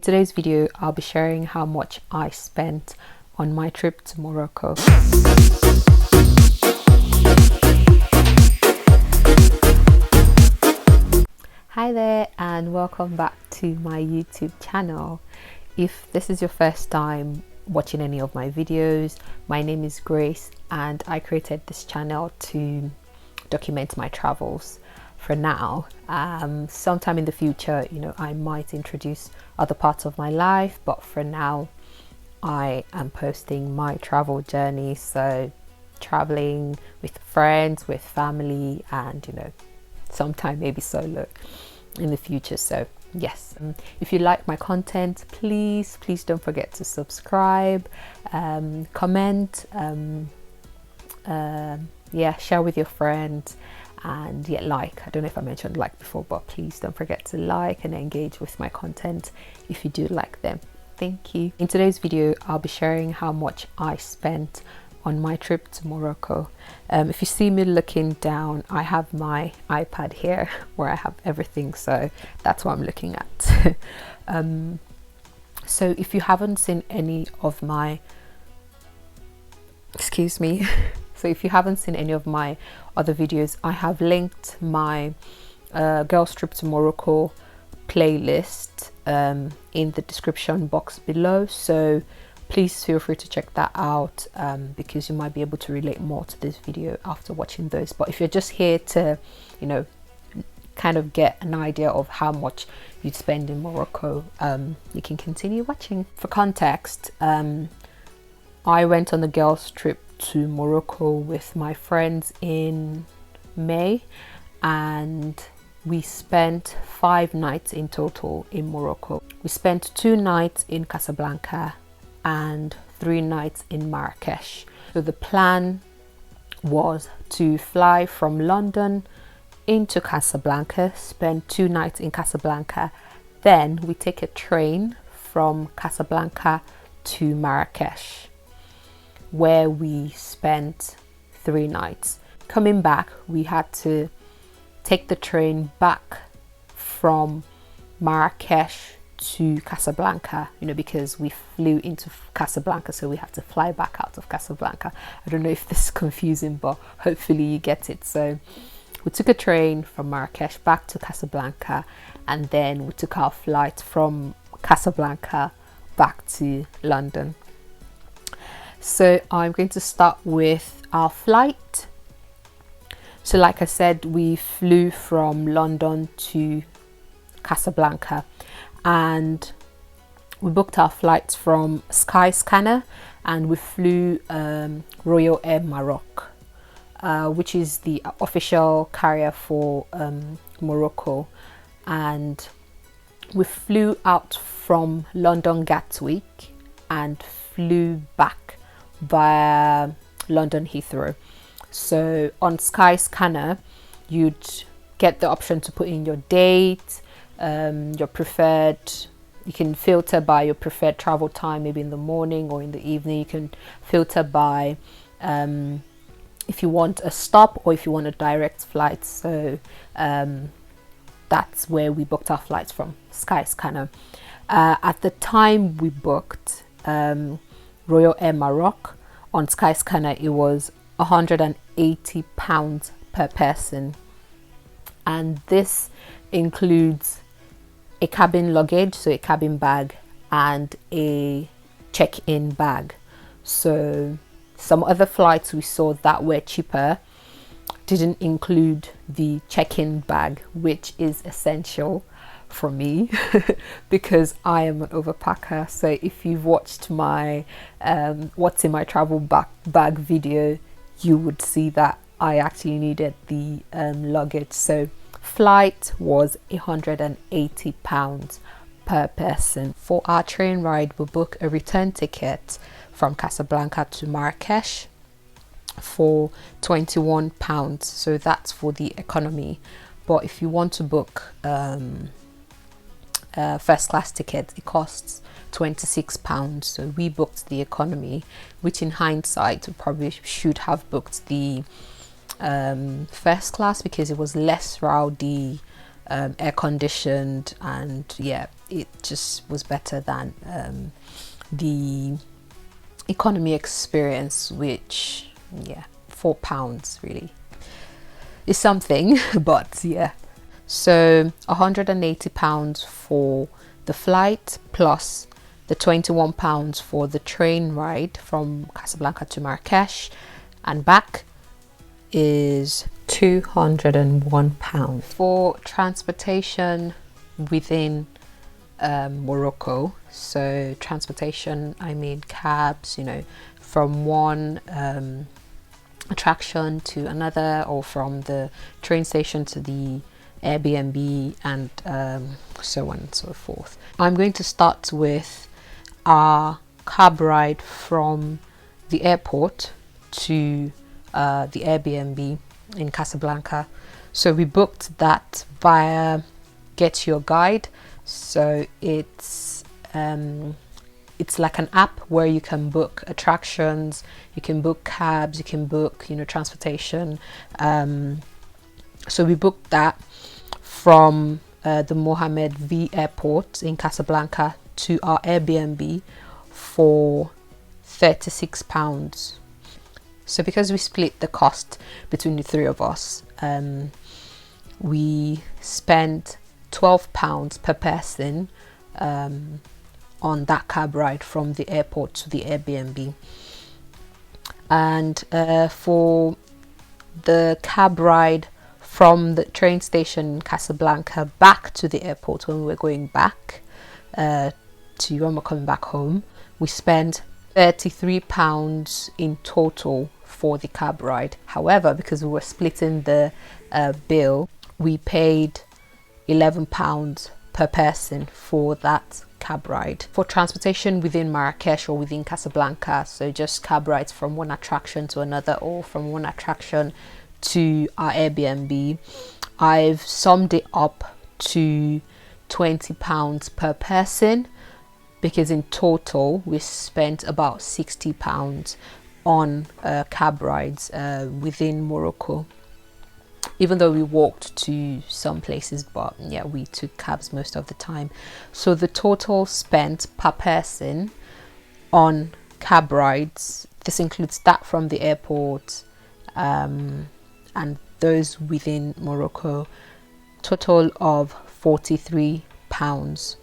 In today's video, I'll be sharing how much I spent on my trip to Morocco. Hi there and welcome back to my YouTube channel. If this is your first time watching any of my videos, my name is Grace and I created this channel to document my travels. For now, sometime in the future, I might introduce other parts of my life, but for now I am posting my travel journey, so traveling with friends, with family, and sometime maybe solo in the future. So yes, if you like my content, please don't forget to subscribe, comment, share with your friends, and like. I don't know if I mentioned like before, but please don't forget to like and engage with my content if you do like them. Thank you. In today's video, I'll be sharing how much I spent on my trip to Morocco. If you see me looking down, I have my iPad here where I have everything, so that's what I'm looking at. So if you haven't seen any of my so if you haven't seen any of my other videos, I have linked my girls trip to Morocco playlist in the description box below, so please feel free to check that out, because you might be able to relate more to this video after watching those. But if you're just here to kind of get an idea of how much you'd spend in Morocco, you can continue watching. For context, I went on the girls trip to Morocco with my friends in May, and we spent 5 nights in total in Morocco. We spent 2 nights in Casablanca and 3 nights in Marrakesh. So the plan was to fly from London into Casablanca, spend 2 nights in Casablanca, then we take a train from Casablanca to Marrakesh, where we spent 3 nights. Coming back, we had to take the train back from Marrakesh to Casablanca, because we flew into Casablanca, so we have to fly back out of Casablanca. I don't know if this is confusing, but hopefully you get it. So we took a train from Marrakesh back to Casablanca, and then we took our flight from Casablanca back to London. So I'm going to start with our flight. So like I said, we flew from London to Casablanca, and we booked our flights from Skyscanner, and we flew Royal Air Maroc, which is the official carrier for Morocco, and we flew out from London Gatwick and flew back via London Heathrow. So on Skyscanner, you'd get the option to put in your date, your preferred, you can filter by your preferred travel time, maybe in the morning or in the evening. You can filter by if you want a stop or if you want a direct flight. So that's where we booked our flights from, Skyscanner. At the time we booked Royal Air Maroc on Skyscanner, it was £180 per person, and this includes a cabin luggage, so a cabin bag, and a check-in bag. So some other flights we saw that were cheaper didn't include the check-in bag, which is essential for me because I am an overpacker. So if you've watched my what's in my travel bag video, you would see that I actually needed the luggage. So flight was £180 per person. For our train ride, we booked a return ticket from Casablanca to Marrakesh for £21, so that's for the economy. But if you want to book first class ticket, it costs £26. So we booked the economy, which in hindsight we probably should have booked the first class because it was less rowdy, air conditioned, and yeah, it just was better than the economy experience, which, yeah, £4 really is something. But yeah, so £180 for the flight plus the £21 for the train ride from Casablanca to Marrakesh and back is £201. For transportation within Morocco, so transportation, I mean cabs, you know, from one attraction to another, or from the train station to the Airbnb, and so on and so forth. I'm going to start with our cab ride from the airport to the Airbnb in Casablanca. So we booked that via Get Your Guide. So it's like an app where you can book attractions, you can book cabs, you can book, you know, transportation. So we booked that from the Mohammed V Airport in Casablanca to our Airbnb for £36. So because we split the cost between the three of us, we spent £12 per person on that cab ride from the airport to the Airbnb. And for the cab ride from the train station in Casablanca back to the airport, when we were going back when we're coming back home, we spent £33 in total for the cab ride. However, because we were splitting the bill, we paid £11 per person for that cab ride. For transportation within Marrakesh or within Casablanca, so just cab rides from one attraction to another or from one attraction to our Airbnb, I've summed it up to £20 per person, because in total we spent about £60 on cab rides within Morocco, even though we walked to some places, but yeah, we took cabs most of the time. So the total spent per person on cab rides, this includes that from the airport and those within Morocco, total of £43.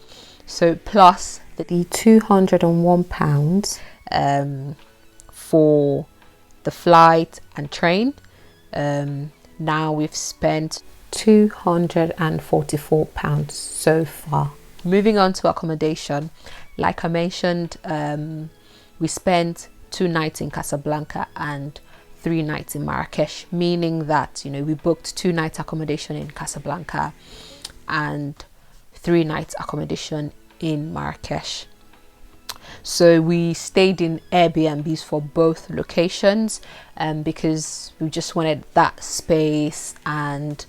So plus the £201 for the flight and train, now we've spent £244 so far. Moving on to accommodation, like I mentioned, we spent 2 nights in Casablanca and 3 nights in Marrakesh, meaning that, you know, we booked 2 nights accommodation in Casablanca and 3 nights accommodation in Marrakesh. So we stayed in Airbnbs for both locations because we just wanted that space and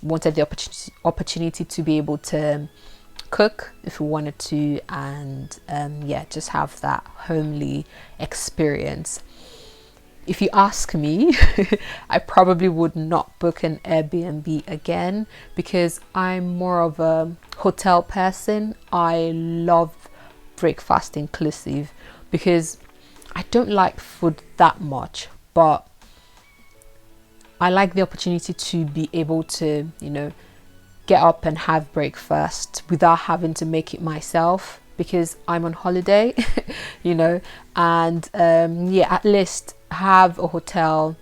wanted the opportunity to be able to cook if we wanted to, and yeah, just have that homely experience. If you ask me, I probably would not book an Airbnb again because I'm more of a hotel person. I love breakfast inclusive because I don't like food that much, but I like the opportunity to be able to, you know, get up and have breakfast without having to make it myself because I'm on holiday, you know, and yeah, at least have a hotel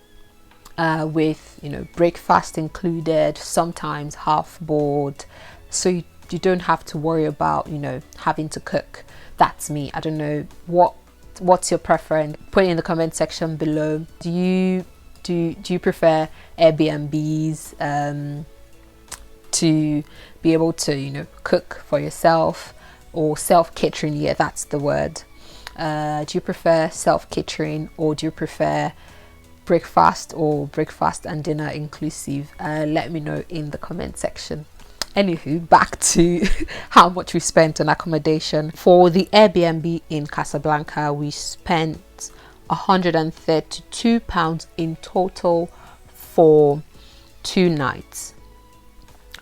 with, you know, breakfast included, sometimes half board, so you don't have to worry about, you know, having to cook. That's me. I don't know what's your preference. Put it in the comment section below. Do you prefer Airbnbs to be able to, you know, cook for yourself, or self-catering? Yeah, that's the word. Do you prefer self-catering, or do you prefer breakfast or breakfast and dinner inclusive? Let me know in the comment section. Anywho, back to how much we spent on accommodation. For the Airbnb in Casablanca, we spent £132 in total for 2 nights.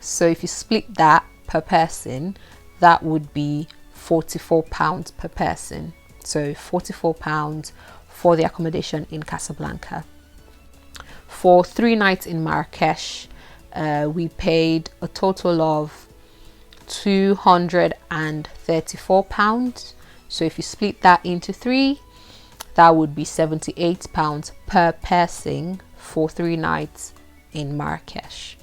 So if you split that per person, that would be £44 per person. So £44 for the accommodation in Casablanca. For 3 nights in Marrakesh, we paid a total of £234. So if you split that into 3, that would be £78 per person for 3 nights in Marrakesh.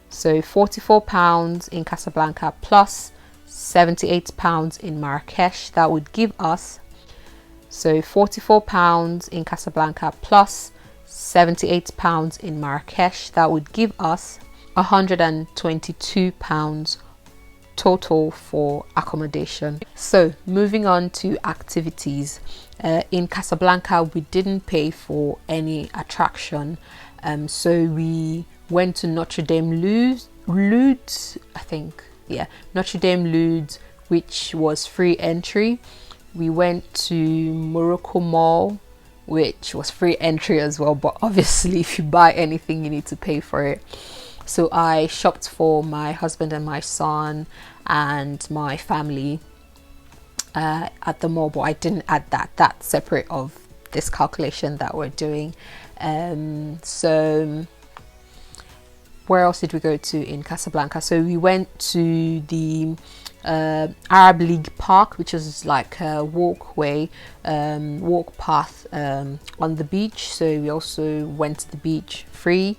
So £44 in Casablanca plus £78 in Marrakesh, that would give us, so £44 in Casablanca plus £78 in Marrakesh, that would give us £122 total for accommodation. So moving on to activities, in Casablanca we didn't pay for any attraction, so we went to Notre Dame Lourdes, I think, yeah, Notre Dame Lourdes, which was free entry. We went to Morocco Mall, which was free entry as well, but obviously if you buy anything you need to pay for it. So I shopped for my husband and my son and my family at the mall, but I didn't add that. That's separate of this calculation that we're doing. So where else did we go to in Casablanca? So we went to the Arab League Park, which is like a walkway, walk path on the beach. So we also went to the beach free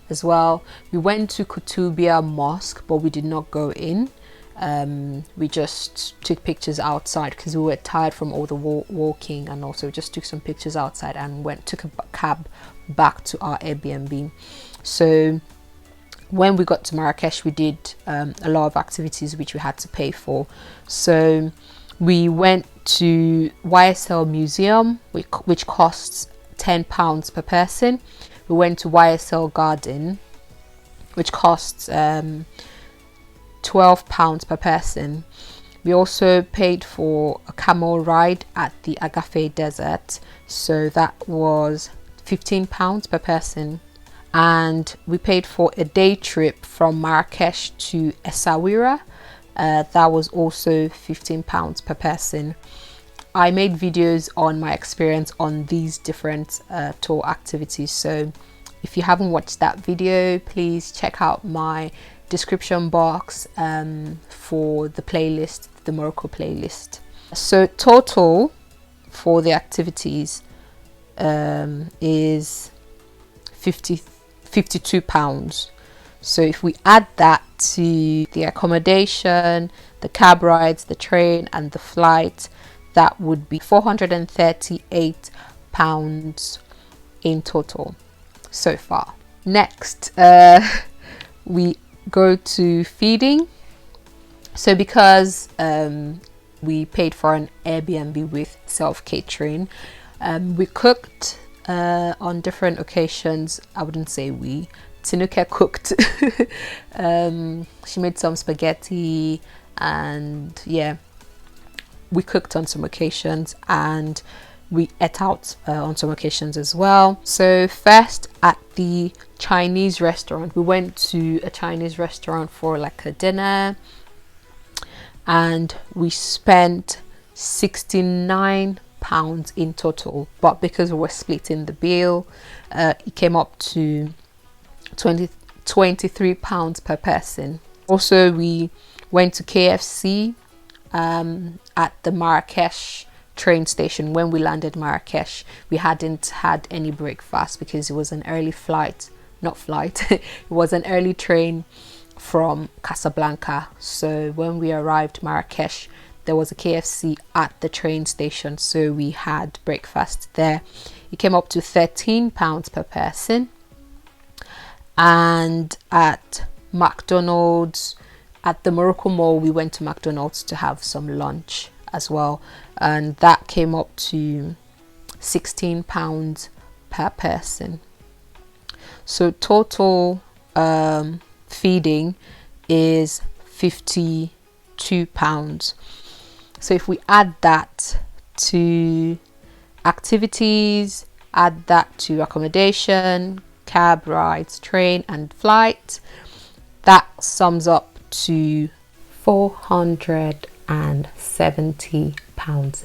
as well. We went to Kutubia Mosque, but we did not go in. We just took pictures outside because we were tired from all the walking, and also just took some pictures outside and took a cab back to our Airbnb. So when we got to Marrakesh, we did a lot of activities which we had to pay for. So we went to YSL Museum, which costs £10 per person. We went to YSL Garden, which costs £12 per person. We also paid for a camel ride at the Agafay Desert, so that was £15 per person. And we paid for a day trip from Marrakesh to Essaouira. That was also £15 per person. I made videos on my experience on these different tour activities, so if you haven't watched that video, please check out my description box for the playlist, the Morocco playlist. So total for the activities is £52. So if we add that to the accommodation, the cab rides, the train and the flight, that would be £438 in total so far. Next, we go to feeding. So because we paid for an Airbnb with self-catering, we cooked on different occasions. I wouldn't say we, Tinuke cooked. She made some spaghetti, and yeah, we cooked on some occasions and we ate out on some occasions as well. So first, at the Chinese restaurant, we went to a Chinese restaurant for like a dinner, and we spent £69 in total, but because we were splitting the bill, it came up to £23 per person. Also, we went to KFC at the Marrakesh train station. When we landed Marrakesh, we hadn't had any breakfast because it was an early flight, it was an early train from Casablanca. So when we arrived Marrakesh, there was a KFC at the train station, so we had breakfast there. It came up to £13 per person. And at McDonald's, at the Morocco Mall, we went to McDonald's to have some lunch as well, and that came up to £16 per person. So total feeding is £52. So if we add that to activities, add that to accommodation, cab rides, train and flight, that sums up to £470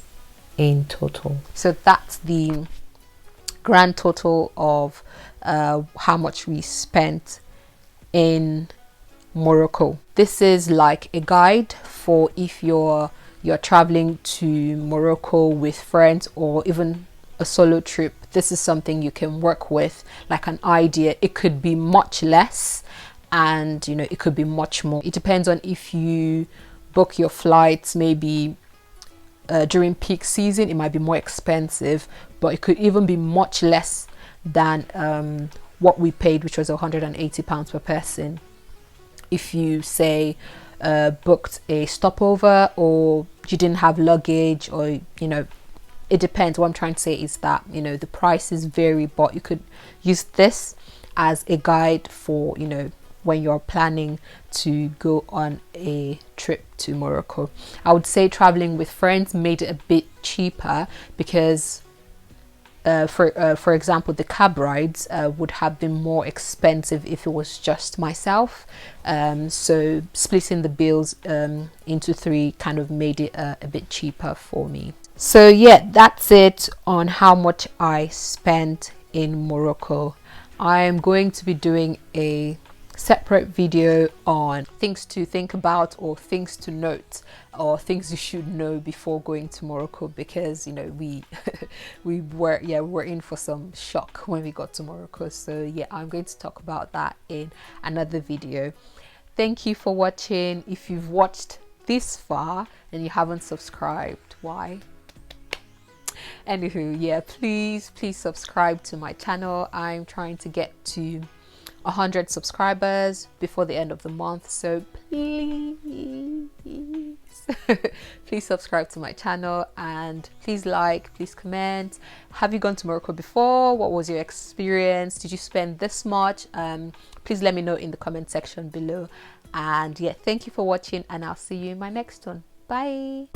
in total. So that's the grand total of how much we spent in Morocco. This is like a guide for if you're traveling to Morocco with friends or even a solo trip. This is something you can work with, like an idea. It could be much less, and you know, it could be much more. It depends on if you book your flights maybe during peak season, it might be more expensive, but it could even be much less than what we paid, which was £180 per person. If you say booked a stopover, or you didn't have luggage, or you know, it depends. What I'm trying to say is that, you know, the prices vary, but you could use this as a guide for, you know, when you're planning to go on a trip to Morocco. I would say traveling with friends made it a bit cheaper because for example, the cab rides would have been more expensive if it was just myself. So splitting the bills into three kind of made it a bit cheaper for me. So yeah, that's it on how much I spent in Morocco. I am going to be doing a separate video on things to think about, or things to note, or things you should know before going to Morocco, because you know, we were in for some shock when we got to Morocco. So yeah, I'm going to talk about that in another video. Thank you for watching. If you've watched this far and you haven't subscribed, why? Anywho, yeah, please subscribe to my channel. I'm trying to get to 100 subscribers before the end of the month, so please please subscribe to my channel, and please like, please comment. Have you gone to Morocco before? What was your experience? Did you spend this much? Please let me know in the comment section below. And yeah, thank you for watching, and I'll see you in my next one. Bye.